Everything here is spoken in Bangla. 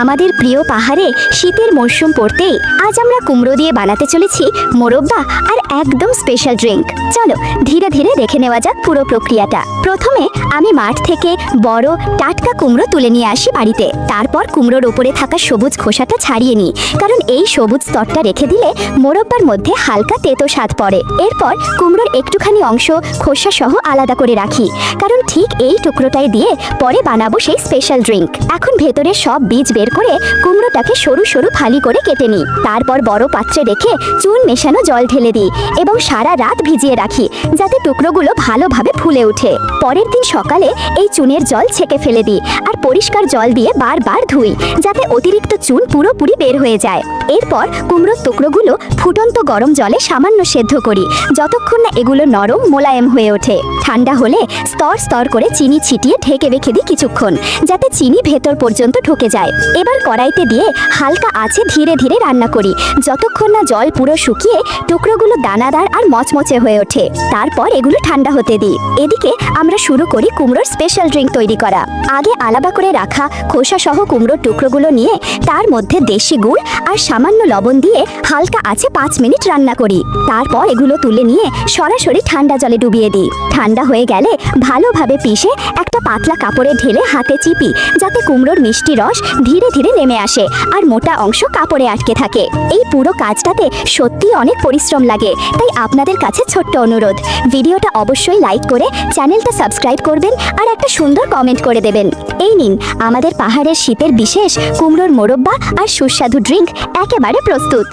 আমাদের প্রিয় পাহাড়ে শীতের মরশুম পড়তেই আজ আমরা কুমড়ো দিয়ে বানাতে চলেছি মোরব্বা আর একদম স্পেশাল ড্রিঙ্ক। চলো ধীরে ধীরে দেখে নেওয়া যাক পুরো প্রক্রিয়াটা। প্রথমে আমি মাঠ থেকে বড় টাটকা কুমড়ো তুলে নিয়ে আসি বাড়িতে। তারপর কুমড়োর উপরে থাকা সবুজ খোসাটা ছাড়িয়ে নিই, কারণ এই সবুজ স্তরটা রেখে দিলে মোরব্বার মধ্যে হালকা তেতো স্বাদ পড়ে। এরপর কুমড়োর একটুখানি অংশ খোসা সহ আলাদা করে রাখি, কারণ ঠিক এই টুকরোটাই দিয়ে পরে বানাবো সেই স্পেশাল ড্রিঙ্ক। এখন ভেতরে সব বীজ বের করে কুমড়োটাকে সরু সরু ফালি করে কেটে নিই। তারপর বড় পাত্রে রেখে চুন মেশানো জল ঢেলে দিই এবং সারা রাত ভিজিয়ে রাখি, যাতে টুকরোগুলো ভালোভাবে ফুলে ওঠে। পরের দিন সকালে এই চুনের জল ছেঁকে ফেলে দিই আর পরিষ্কার জল দিয়ে বারবার ধুই, যাতে অতিরিক্ত চুন পুরোপুরি বের হয়ে যায়। এরপর কুমড়োর টুকরোগুলো ফুটন্ত গরম জলে সামান্য সেদ্ধ করি, যতক্ষণ না এগুলো নরম মোলায়েম হয়ে ওঠে। ঠান্ডা হলে স্তর স্তর করে চিনি ছিটিয়ে ঢেকে রেখে দিই কিছুক্ষণ, যাতে চিনি ভেতর পর্যন্ত ঢুকে যায়। এবার কড়াইতে দিয়ে হালকা আঁচে ধীরে ধীরে রান্না করি, যতক্ষণ না জল পুরো শুকিয়ে টুকরোগুলো দানাদার আর মচমচে হয়ে ওঠে। তারপর এগুলো ঠান্ডা হতে দিই। এদিকে আমরা শুরু করি কুমড়োর স্পেশাল ড্রিঙ্ক তৈরি করা। আগে আলাদা করে রাখা খোসা সহ কুমড়োর টুকরোগুলো নিয়ে তার মধ্যে দেশি গুড় আর সামান্য লবণ দিয়ে হালকা আঁচে 5 মিনিট রান্না করি। তারপর এগুলো তুলে নিয়ে সরাসরি ঠান্ডা জলে ডুবিয়ে দিই। ঠান্ডা হয়ে গেলে ভালোভাবে পিষে একটা পাতলা কাপড়ে ঢেলে হাতে চিপি, যাতে কুমড়োর মিষ্টি রস ধীরে ধীরে নেমে আসে আর মোটা অংশ কাপড়ে আটকে থাকে। এই পুরো কাজটাতে সত্যি অনেক পরিশ্রম লাগে, তাই আপনাদের কাছে ছোট্ট অনুরোধ, ভিডিওটা অবশ্যই লাইক করে চ্যানেলটা সাবস্ক্রাইব করবেন আর একটা সুন্দর কমেন্ট করে দেবেন। এই নিন আমাদের পাহাড়ের শীতের বিশেষ কুমড়োর মোরব্বা আর সুস্বাদু ড্রিঙ্ক একেবারে প্রস্তুত।